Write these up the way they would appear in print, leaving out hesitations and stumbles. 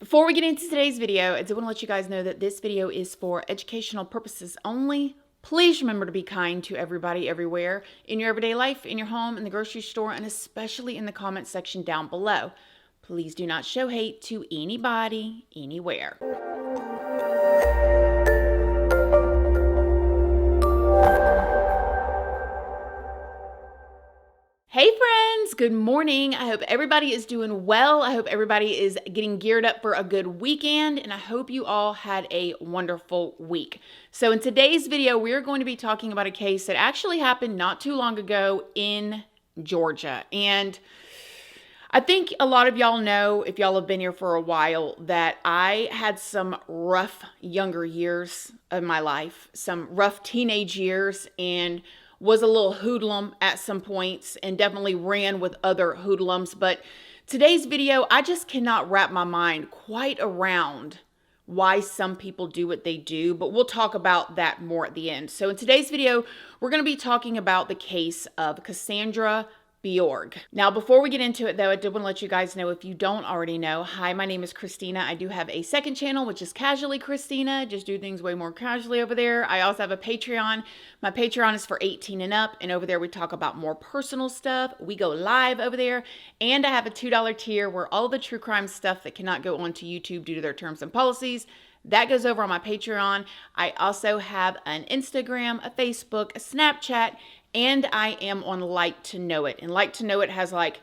Before we get into today's video, I do want to let you guys know that this video is for educational purposes only. Please remember to be kind to everybody everywhere in your everyday life, in your home, in the grocery store, and especially in the comment section down below. Please do not show hate to anybody, anywhere. Hey friends, good morning. I hope everybody is doing well. I hope everybody is getting geared up for a good weekend, and I hope you all had a wonderful week. So in today's video, we're going to be talking about a case that actually happened not too long ago in Georgia. And I think a lot of y'all know, if y'all have been here for a while, that I had some rough younger years of my life, some rough teenage years, and was a little hoodlum at some points and definitely ran with other hoodlums. But today's video, I just cannot wrap my mind quite around why some people do what they do, but we'll talk about that more at the end. So in today's video, we're going to be talking about the case of Cassandra Bjorge. Now, before we get into it, though, I did want to let you guys know, if you don't already know, hi, my name is Christina. I do have a second channel, which is Casually Christina. Just do things way more casually over there. I also have a Patreon. My Patreon is for 18 and up, and over there we talk about more personal stuff. We go live over there, and I have a $2 tier where all the true crime stuff that cannot go onto YouTube due to their terms and policies, that goes over on my Patreon. I also have an Instagram, a Facebook, a Snapchat, and I am on Like to Know It. And Like to Know It has like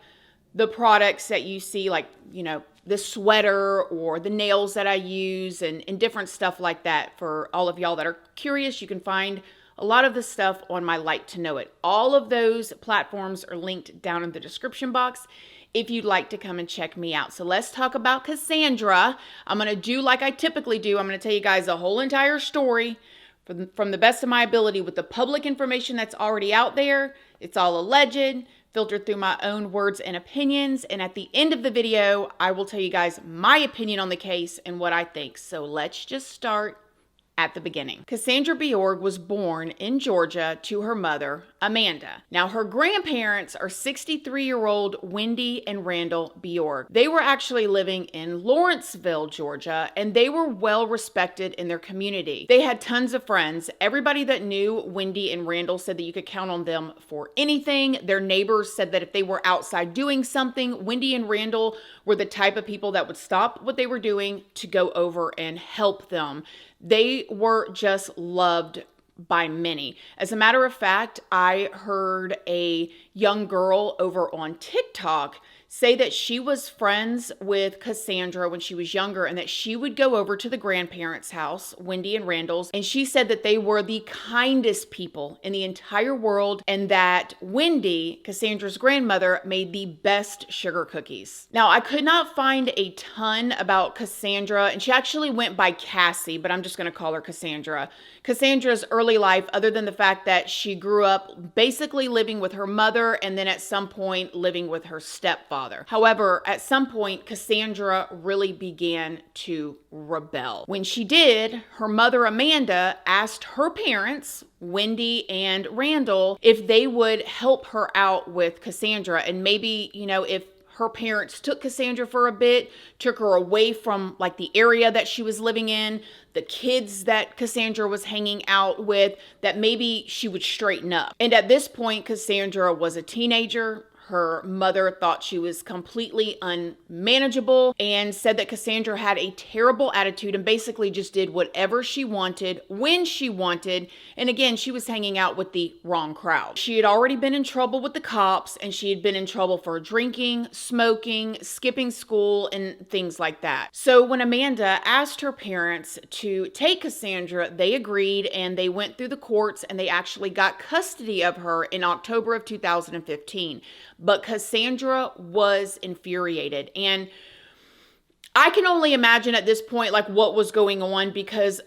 the products that you see, like, you know, the sweater or the nails that I use and different stuff like that. For all of y'all that are curious, you can find a lot of the stuff on my Like to Know It. All of those platforms are linked down in the description box if you'd like to come and check me out. So let's talk about Cassandra. I'm going to do like I typically do. I'm going to tell you guys the whole entire story from the best of my ability with the public information that's already out there. It's all alleged, filtered through my own words and opinions. And at the end of the video, I will tell you guys my opinion on the case and what I think. So let's just start at the beginning. Cassandra Bjorge was born in Georgia to her mother, Amanda. Now, her grandparents are 63-year-old Wendy and Randall Bjorge. They were actually living in Lawrenceville, Georgia, and they were well respected in their community. They had tons of friends. Everybody that knew Wendy and Randall said that you could count on them for anything. Their neighbors said that if they were outside doing something, Wendy and Randall were the type of people that would stop what they were doing to go over and help them. They were just loved by many. As a matter of fact, I heard a young girl over on TikTok say that she was friends with Cassandra when she was younger and that she would go over to the grandparents' house, Wendy and Randall's, and she said that they were the kindest people in the entire world and that Wendy, Cassandra's grandmother, made the best sugar cookies. Now, I could not find a ton about Cassandra, and she actually went by Cassie, but I'm just going to call her Cassandra. Cassandra's early life, other than the fact that she grew up basically living with her mother and then at some point living with her stepfather. However, at some point, Cassandra really began to rebel. When she did, her mother, Amanda, asked her parents, Wendy and Randall, if they would help her out with Cassandra. And maybe, you know, if her parents took Cassandra for a bit, took her away from like the area that she was living in, the kids that Cassandra was hanging out with, that maybe she would straighten up. And at this point, Cassandra was a teenager. Her mother thought she was completely unmanageable and said that Cassandra had a terrible attitude and basically just did whatever she wanted, when she wanted. And again, she was hanging out with the wrong crowd. She had already been in trouble with the cops, and she had been in trouble for drinking, smoking, skipping school, and things like that. So when Amanda asked her parents to take Cassandra, they agreed, and they went through the courts, and they actually got custody of her in October of 2015. But Cassandra was infuriated. And I can only imagine at this point, like, what was going on, because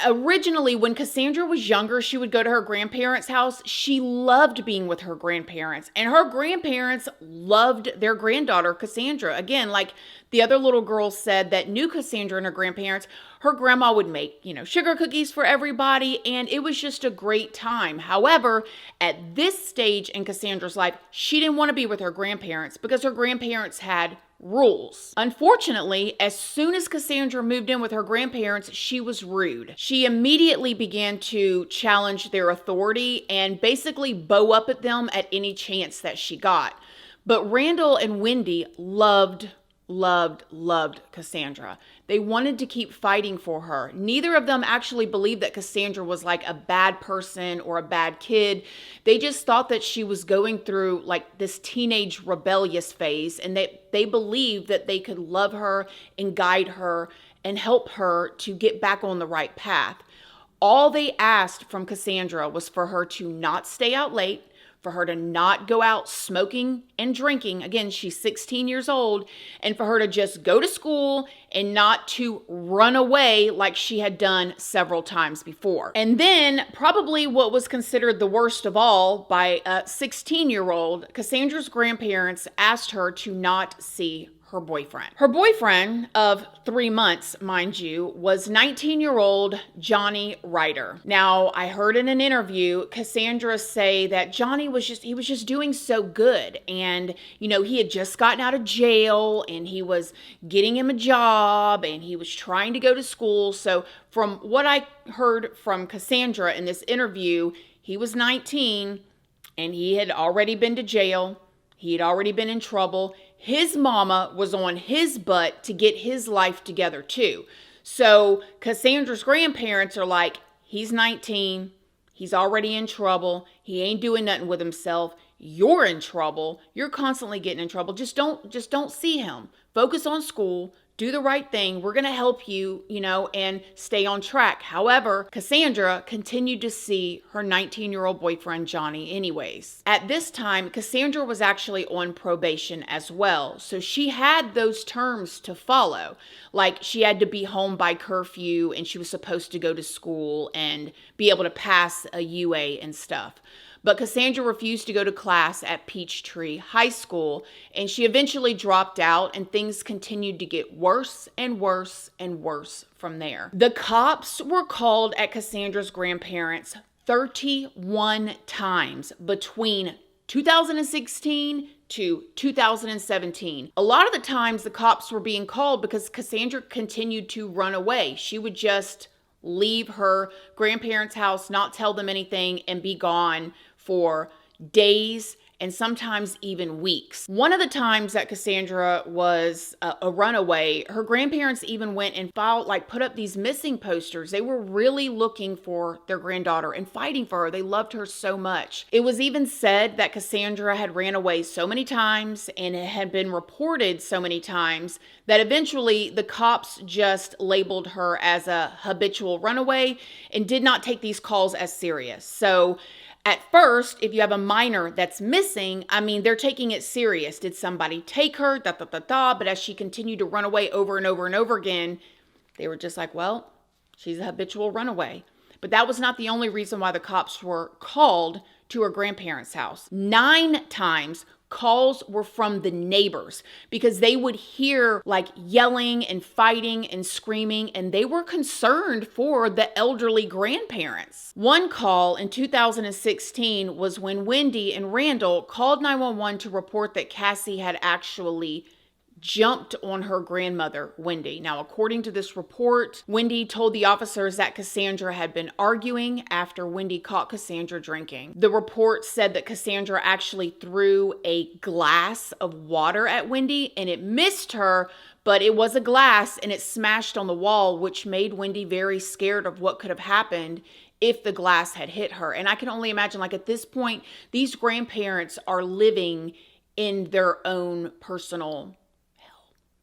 originally when Cassandra was younger, she would go to her grandparents' house. She loved being with her grandparents, and her grandparents loved their granddaughter, Cassandra. Again, like the other little girls said that knew Cassandra and her grandparents, her grandma would make, you know, sugar cookies for everybody, and it was just a great time. However, at this stage in Cassandra's life, she didn't want to be with her grandparents because her grandparents had rules. Unfortunately, as soon as Cassandra moved in with her grandparents, she was rude. She immediately began to challenge their authority and basically bow up at them at any chance that she got. But Randall and Wendy loved Cassandra. They wanted to keep fighting for her. Neither of them actually believed that Cassandra was like a bad person or a bad kid. They just thought that she was going through like this teenage rebellious phase, and they believed that they could love her and guide her and help her to get back on the right path. All they asked from Cassandra was for her to not stay out late, for her to not go out smoking and drinking. Again, she's 16 years old, and for her to just go to school and not to run away like she had done several times before. And then probably what was considered the worst of all by a 16-year-old, Cassandra's grandparents asked her to not see her boyfriend. Her boyfriend of 3 months, mind you, was 19-year-old Johnny Ryder. Now, I heard in an interview Cassandra say that Johnny was just doing so good, and he had just gotten out of jail and he was getting him a job and he was trying to go to school. So from what I heard from Cassandra in this interview, he was 19 and he had already been to jail. He had already been in trouble. His mama was on his butt to get his life together too. So Cassandra's grandparents are like, he's 19. He's already in trouble. He ain't doing nothing with himself. You're in trouble. You're constantly getting in trouble. Just don't see him. Focus on school. Do the right thing. We're going to help you, and stay on track. However, Cassandra continued to see her 19-year-old boyfriend, Johnny, anyways. At this time, Cassandra was actually on probation as well. So she had those terms to follow. Like she had to be home by curfew and she was supposed to go to school and be able to pass a UA and stuff. But Cassandra refused to go to class at Peachtree High School, and she eventually dropped out, and things continued to get worse and worse and worse from there. The cops were called at Cassandra's grandparents 31 times between 2016 to 2017. A lot of the times the cops were being called because Cassandra continued to run away. She would just leave her grandparents' house, not tell them anything, and be gone for days and sometimes even weeks. One of the times that Cassandra was a runaway, her grandparents even went and put up these missing posters. They were really looking for their granddaughter and fighting for her. They loved her so much. It was even said that Cassandra had ran away so many times and it had been reported so many times that eventually the cops just labeled her as a habitual runaway and did not take these calls as serious. So at first, if you have a minor that's missing, they're taking it serious. Did somebody take her? But as she continued to run away over and over and over again, they were just like, well, she's a habitual runaway. But that was not the only reason why the cops were called to her grandparents' house. 9 times calls were from the neighbors because they would hear like yelling and fighting and screaming, and they were concerned for the elderly grandparents. One call in 2016 was when Wendy and Randall called 911 to report that Cassie had actually jumped on her grandmother, Wendy. Now, according to this report, Wendy told the officers that Cassandra had been arguing after Wendy caught Cassandra drinking. The report said that Cassandra actually threw a glass of water at Wendy and it missed her, but it was a glass and it smashed on the wall, which made Wendy very scared of what could have happened if the glass had hit her. And I can only imagine, at this point, these grandparents are living in their own personal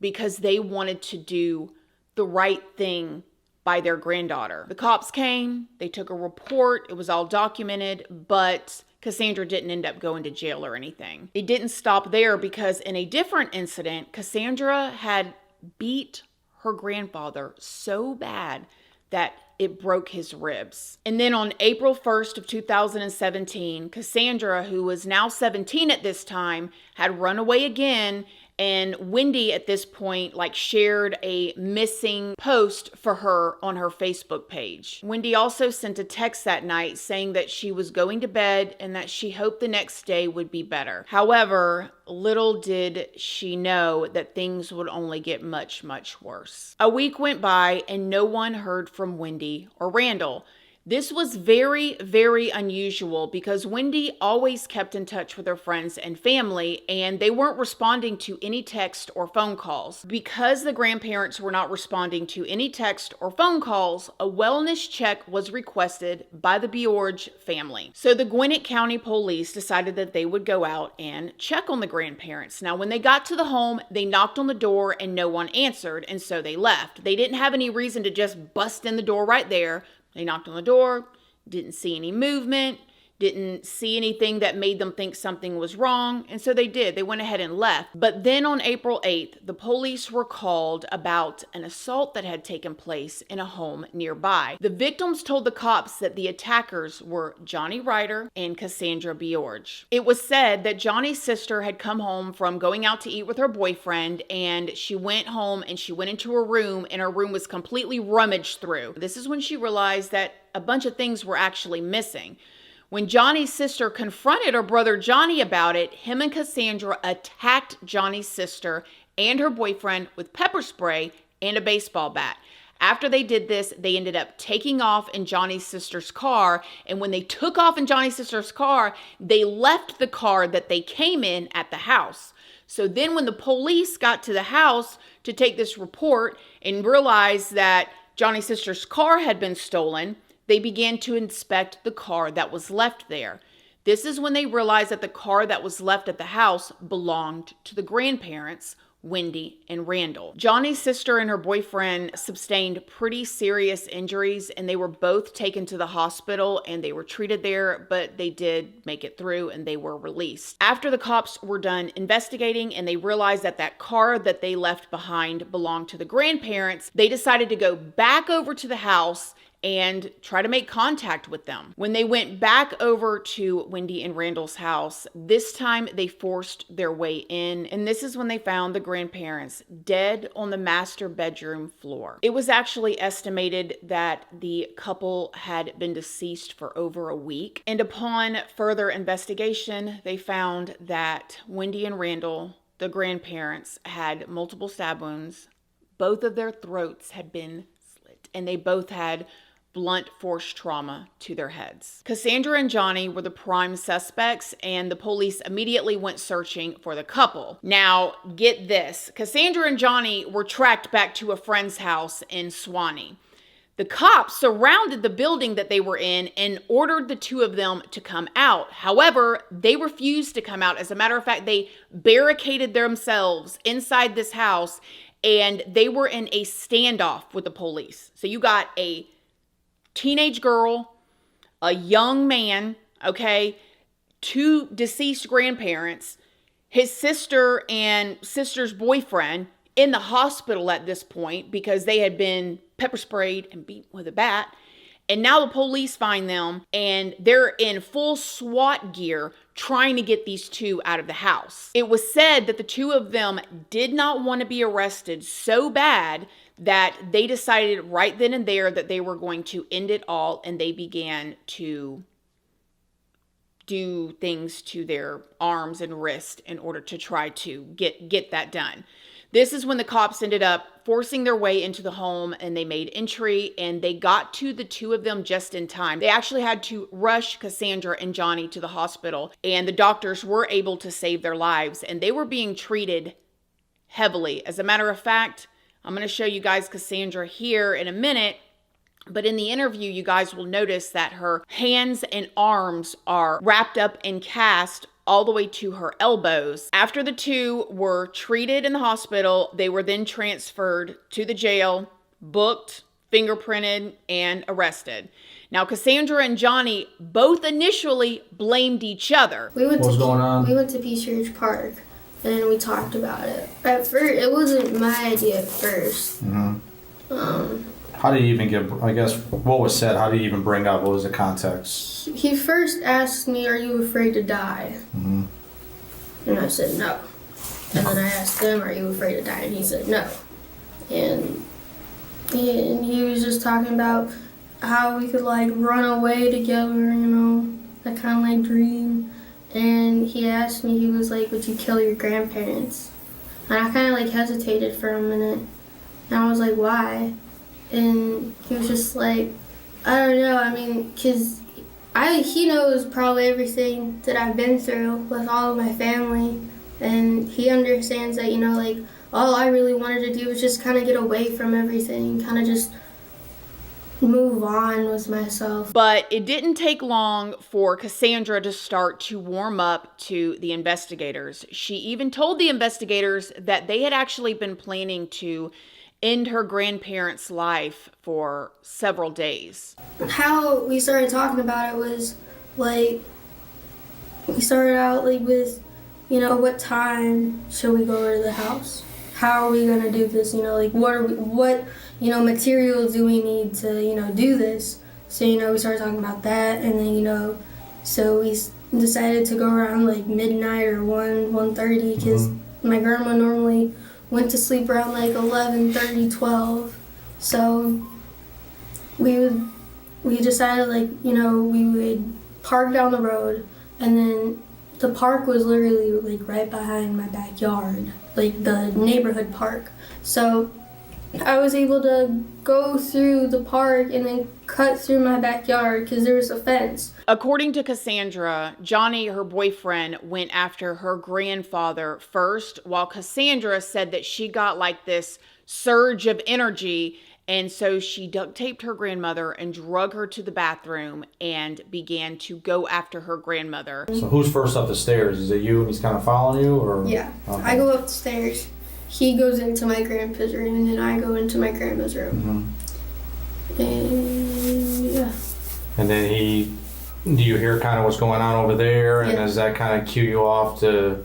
because they wanted to do the right thing by their granddaughter. The cops came, they took a report, it was all documented, but Cassandra didn't end up going to jail or anything. It didn't stop there because in a different incident, Cassandra had beat her grandfather so bad that it broke his ribs. And then on April 1st of 2017, Cassandra, who was now 17 at this time, had run away again And Wendy at this point shared a missing post for her on her Facebook page. Wendy also sent a text that night saying that she was going to bed and that she hoped the next day would be better. However, little did she know that things would only get much, much worse. A week went by and no one heard from Wendy or Randall. This was very, very unusual because Wendy always kept in touch with her friends and family, and they weren't responding to any text or phone calls. Because the grandparents were not responding to any text or phone calls, a wellness check was requested by the Bjorge family. So the Gwinnett County Police decided that they would go out and check on the grandparents. Now, when they got to the home, they knocked on the door and no one answered, and so they left. They didn't have any reason to just bust in the door right there. They knocked on the door, didn't see any movement, didn't see anything that made them think something was wrong, and so they did. They went ahead and left. But then on April 8th, the police were called about an assault that had taken place in a home nearby. The victims told the cops that the attackers were Johnny Ryder and Cassandra Bjorge. It was said that Johnny's sister had come home from going out to eat with her boyfriend, and she went home and she went into her room, and her room was completely rummaged through. This is when she realized that a bunch of things were actually missing. When Johnny's sister confronted her brother Johnny about it, him and Cassandra attacked Johnny's sister and her boyfriend with pepper spray and a baseball bat. After they did this, they ended up taking off in Johnny's sister's car. And when they took off in Johnny's sister's car, they left the car that they came in at the house. So then when the police got to the house to take this report and realized that Johnny's sister's car had been stolen, they began to inspect the car that was left there. This is when they realized that the car that was left at the house belonged to the grandparents, Wendy and Randall. Johnny's sister and her boyfriend sustained pretty serious injuries, and they were both taken to the hospital and they were treated there, but they did make it through and they were released. After the cops were done investigating and they realized that that car that they left behind belonged to the grandparents, they decided to go back over to the house and try to make contact with them. When they went back over to Wendy and Randall's house, this time they forced their way in, and this is when they found the grandparents dead on the master bedroom floor. It was actually estimated that the couple had been deceased for over a week, and upon further investigation, they found that Wendy and Randall, the grandparents, had multiple stab wounds. Both of their throats had been slit, and they both had blunt force trauma to their heads. Cassandra and Johnny were the prime suspects, and the police immediately went searching for the couple. Now, get this. Cassandra and Johnny were tracked back to a friend's house in Suwanee. The cops surrounded the building that they were in and ordered the two of them to come out. However, they refused to come out. As a matter of fact, they barricaded themselves inside this house, and they were in a standoff with the police. So you got a teenage girl, a young man, okay, two deceased grandparents, his sister and sister's boyfriend in the hospital at this point because they had been pepper sprayed and beaten with a bat. And now the police find them and they're in full SWAT gear trying to get these two out of the house. It was said that the two of them did not want to be arrested so bad that they decided right then and there that they were going to end it all, and they began to do things to their arms and wrist in order to try to get that done. This is when the cops ended up forcing their way into the home, and they made entry, and they got to the two of them just in time. They actually had to rush Cassandra and Johnny to the hospital, and the doctors were able to save their lives, and they were being treated heavily. As a matter of fact, I'm going to show you guys Cassandra here in a minute, but in the interview, you guys will notice that her hands and arms are wrapped up in cast all the way to her elbows. After the two were treated in the hospital, they were then transferred to the jail, booked, fingerprinted, and arrested. Now, Cassandra and Johnny both initially blamed each other. What's going on? We went to Peace Ridge Park, and we talked about it. At first, it wasn't my idea at first. Mm-hmm. How did you even get, I guess, what was said? How did you even bring up? What was the context? He first asked me, "Are you afraid to die?" Mm-hmm. And I said no. And then I asked him, "Are you afraid of dying?" He said no. And he was just talking about how we could like run away together, that kind of like dream. And he asked me, he was like, "Would you kill your grandparents?" And I kind of like hesitated for a minute. And I was like, "Why?" And he was just like, "I don't know. I mean, because he knows probably everything that I've been through with all of my family. And he understands that, like, all I really wanted to do was just kind of get away from everything, kind of just move on with myself." But it didn't take long for Cassandra to start to warm up to the investigators. She even told the investigators that they had actually been planning to end her grandparents' life for several days. How we started talking about it was like, we started out like with, what time should we go over to the house? How are we gonna do this? Like what materials do we need to, do this? So, we started talking about that, and then, so we decided to go around like midnight or 1:30, because my grandma normally went to sleep around like 11:30, 12. So we decided like, we would park down the road, and then the park was literally like right behind my backyard, like the neighborhood park. So I was able to go through the park and then cut through my backyard because there was a fence. According to Cassandra, Johnny, her boyfriend, went after her grandfather first, while Cassandra said that she got like this surge of energy, and so she duct taped her grandmother and drug her to the bathroom and began to go after her grandmother. So who's first up the stairs? Is it you and he's kind of following you, or? Yeah, Okay. I go up the stairs. He goes into my grandpa's room, and then I go into my grandma's room. And yeah. And then do you hear kind of what's going on over there? And Yeah. does that kind of cue you off to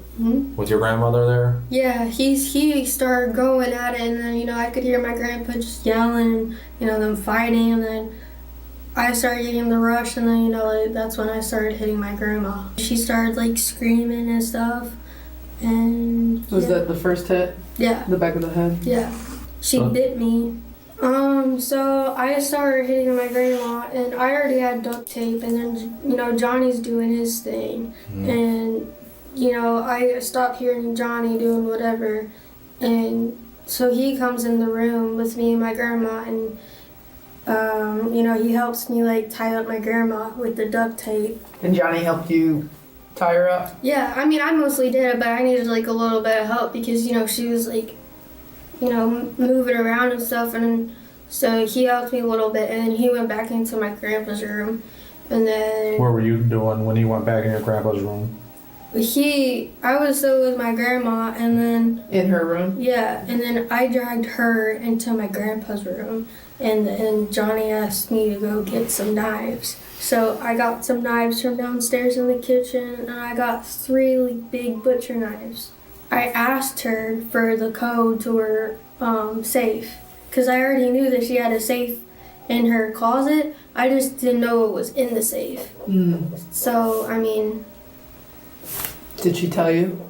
with your grandmother there? Yeah, he started going at it, and then, I could hear my grandpa just yelling, them fighting, and then I started getting the rush, and then, like, that's when I started hitting my grandma. She started, like, screaming and stuff, and Was that the first hit? Yeah. The back of the head? Yeah. She bit me. So I started hitting my grandma, and I already had duct tape, and then, Johnny's doing his thing, and, I stopped hearing Johnny doing whatever, and so he comes in the room with me and my grandma, and, he helps me, like, tie up my grandma with the duct tape. And Johnny helped you tie her up? Yeah, I mean, I mostly did it, but I needed, like, a little bit of help because, she was, like, moving around and stuff, and so he helped me a little bit, and then he went back into my grandpa's room, and then What were you doing when you went back in your grandpa's room? I was still with my grandma, and then In her room? yeah, and then I dragged her into my grandpa's room, and then Johnny asked me to go get some knives. So I got some knives from downstairs in the kitchen, and I got 3 like, big butcher knives. I asked her for the code to her safe, because I already knew that she had a safe in her closet. I just didn't know it was in the safe. So, I mean... Did she tell you?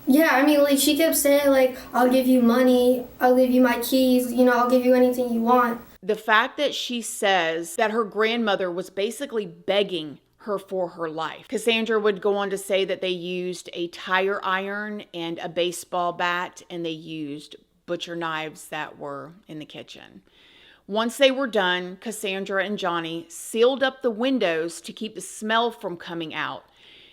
Yeah, I mean, like, she kept saying, like, "I'll give you money, I'll give you my keys, I'll give you anything you want." The fact that she says that her grandmother was basically begging her for her life. Cassandra would go on to say that they used a tire iron and a baseball bat, and they used butcher knives that were in the kitchen. Once they were done, Cassandra and Johnny sealed up the windows to keep the smell from coming out.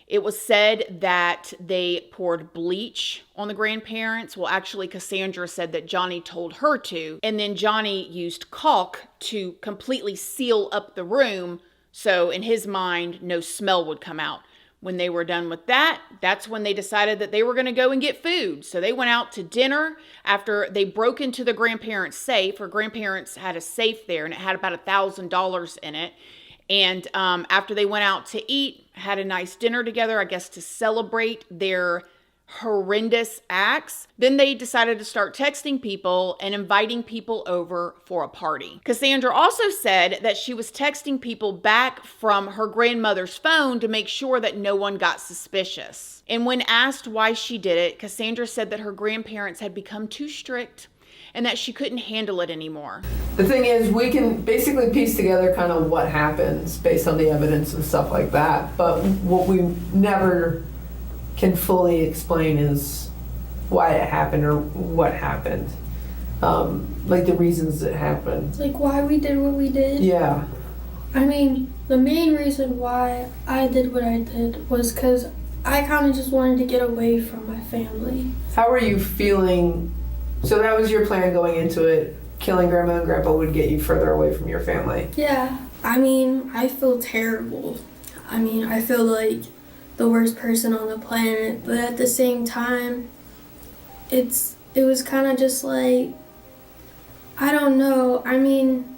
It was said that they poured bleach on the grandparents. Well, actually, Cassandra said that Johnny told her to. And then Johnny used caulk to completely seal up the room, so in his mind, no smell would come out. When they were done with that, that's when they decided that they were going to go and get food. So they went out to dinner after they broke into the grandparents' safe. Her grandparents had a safe there, and it had about $1,000 in it. And after they went out to eat, had a nice dinner together, I guess to celebrate their horrendous acts, then they decided to start texting people and inviting people over for a party. Cassandra also said that she was texting people back from her grandmother's phone to make sure that no one got suspicious. And when asked why she did it, Cassandra said that her grandparents had become too strict and that she couldn't handle it anymore. The thing is, we can basically piece together kind of what happens based on the evidence and stuff like that. But what we never can fully explain is why it happened or what happened. Like the reasons it happened. Like why we did what we did. Yeah. I mean, the main reason why I did what I did was because I kind of just wanted to get away from my family. How are you feeling? So that was your plan going into it. Killing Grandma and Grandpa would get you further away from your family. Yeah. I mean, I feel terrible. I mean, I feel like the worst person on the planet, but at the same time, it was kind of just like, I don't know. I mean,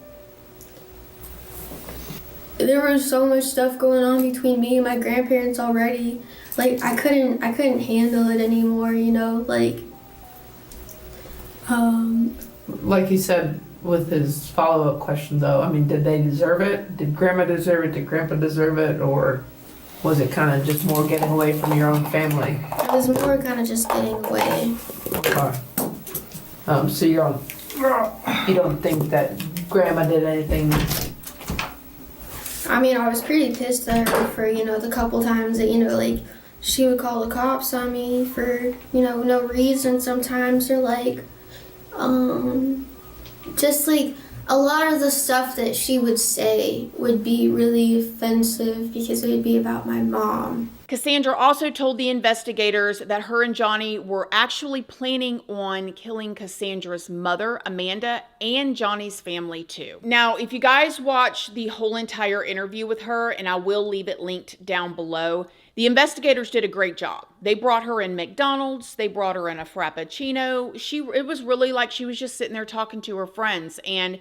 there was so much stuff going on between me and my grandparents already. Like I couldn't handle it anymore, you know, like Like he said with his follow-up question though, I mean, did they deserve it? Did Grandma deserve it? Did Grandpa deserve it? Or was it kind of just more getting away from your own family? it was more kind of just getting away. Okay. So you don't think that Grandma did anything? I mean, I was pretty pissed at her for, you know, the couple times that, you know, like, she would call the cops on me for, you know, no reason sometimes, or like, just like a lot of the stuff that she would say would be really offensive because it would be about my mom. Cassandra also told the investigators that her and Johnny were actually planning on killing Cassandra's mother, Amanda, and Johnny's family too. Now, if you guys watch the whole entire interview with her, and I will leave it linked down below, the investigators did a great job. They brought her in McDonald's, they brought her in a Frappuccino. It was really like she was just sitting there talking to her friends, and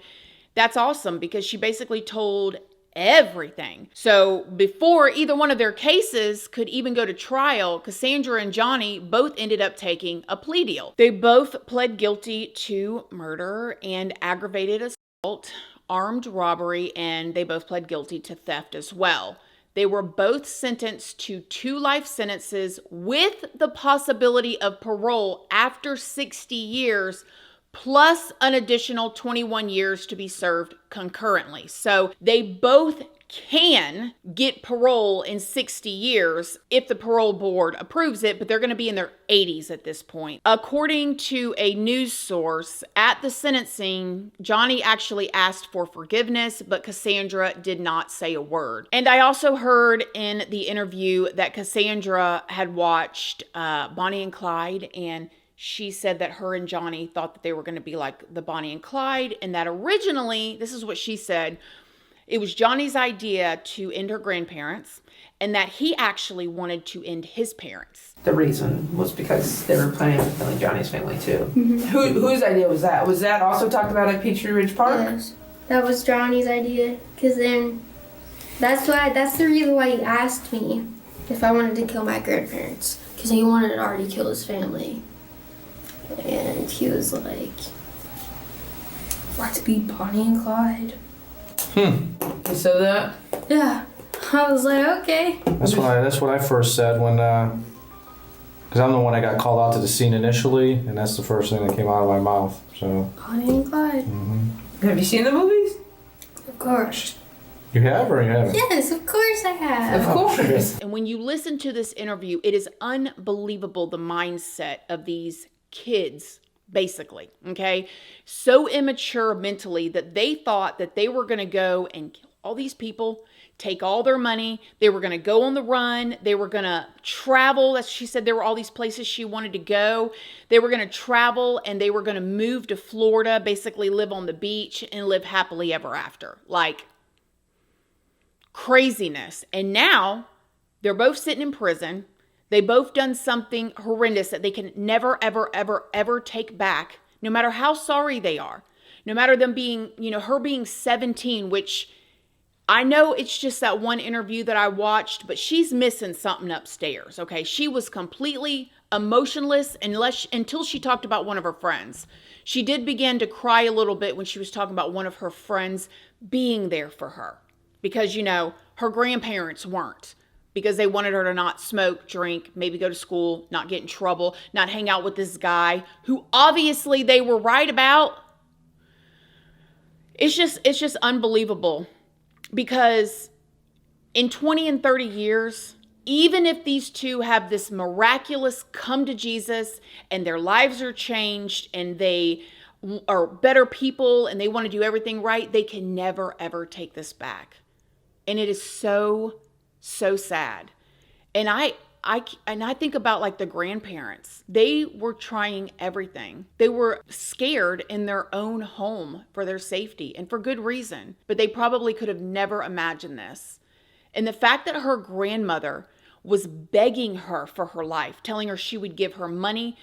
that's awesome because she basically told everything. So before either one of their cases could even go to trial, Cassandra and Johnny both ended up taking a plea deal. They both pled guilty to murder and aggravated assault, armed robbery, and they both pled guilty to theft as well. They were both sentenced to 2 life sentences with the possibility of parole after 60 years, plus an additional 21 years to be served concurrently. So they both can get parole in 60 years if the parole board approves it, but they're going to be in their 80s at this point. According to a news source, at the sentencing, Johnny actually asked for forgiveness, but Cassandra did not say a word. And I also heard in the interview that Cassandra had watched Bonnie and Clyde, and she said that her and Johnny thought that they were going to be like the Bonnie and Clyde, and that originally, this is what she said, it was Johnny's idea to end her grandparents, and that he actually wanted to end his parents. The reason was because they were planning on killing Johnny's family too. Mm-hmm. Whose idea was that? Was that also talked about at Peachtree Ridge Park? Yes, that was Johnny's idea, because then that's the reason why he asked me if I wanted to kill my grandparents, because he wanted to already kill his family. And he was like, let's be Bonnie and Clyde. You said that? Yeah. I was like, okay. That's what I first said when, because I'm the one that got called out to the scene initially, and that's the first thing that came out of my mouth. So. Bonnie and Clyde. Mm-hmm. Have you seen the movies? Of course. You have or you haven't? Yes, of course I have. Of course. And when you listen to this interview, it is unbelievable the mindset of these kids, basically, okay? So immature mentally that they thought that they were going to go and kill all these people, take all their money, they were going to go on the run, they were going to travel. As she said, there were all these places she wanted to go. They were going to travel and they were going to move to Florida, basically live on the beach and live happily ever after. Like, craziness. And now they're both sitting in prison. They both done something horrendous that they can never, ever, ever, ever take back, no matter how sorry they are. No matter them being, her being 17, which I know it's just that one interview that I watched, but she's missing something upstairs, okay? She was completely emotionless until she talked about one of her friends. She did begin to cry a little bit when she was talking about one of her friends being there for her because, her grandparents weren't, because they wanted her to not smoke, drink, maybe go to school, not get in trouble, not hang out with this guy who obviously they were right about. It's just unbelievable, because in 20 and 30 years, even if these two have this miraculous come to Jesus and their lives are changed and they are better people and they want to do everything right, they can never, ever take this back. And it is so, so sad. And I think about like the grandparents. They were trying everything. They were scared in their own home for their safety, and for good reason. But they probably could have never imagined this. And the fact that her grandmother was begging her for her life, telling her she would give her money.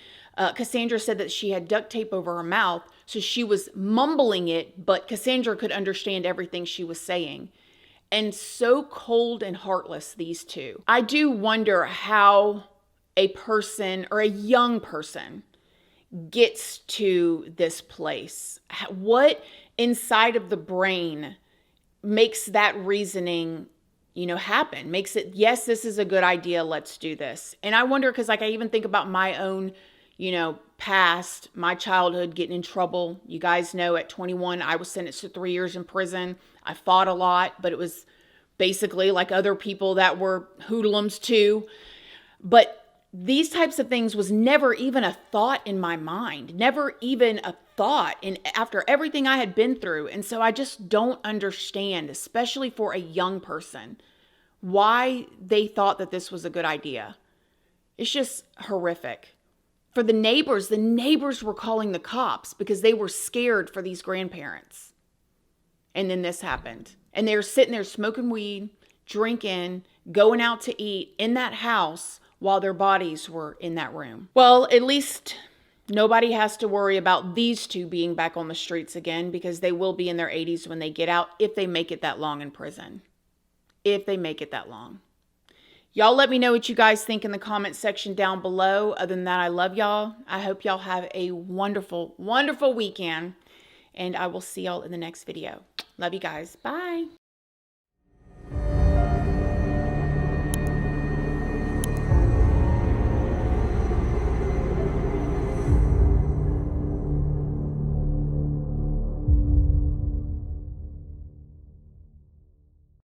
Cassandra said that she had duct tape over her mouth, so she was mumbling it, but Cassandra could understand everything she was saying. And so cold and heartless, these two. I do wonder how a person or a young person gets to this place. What inside of the brain makes that reasoning happen, makes it, yes, this is a good idea, let's do this. And I wonder, because I even think about my own, past, my childhood, getting in trouble. You guys know at 21, I was sentenced to 3 years in prison. I fought a lot, but it was basically like other people that were hoodlums too. But these types of things was never even a thought in my mind, never even a thought after everything I had been through. And so I just don't understand, especially for a young person, why they thought that this was a good idea. It's just horrific. For the neighbors were calling the cops because they were scared for these grandparents. And then this happened. And they were sitting there smoking weed, drinking, going out to eat in that house while their bodies were in that room. Well, at least nobody has to worry about these two being back on the streets again, because they will be in their 80s when they get out, if they make it that long in prison. If they make it that long. Y'all let me know what you guys think in the comment section down below. Other than that, I love y'all. I hope y'all have a wonderful, wonderful weekend. And I will see y'all in the next video. Love you guys. Bye.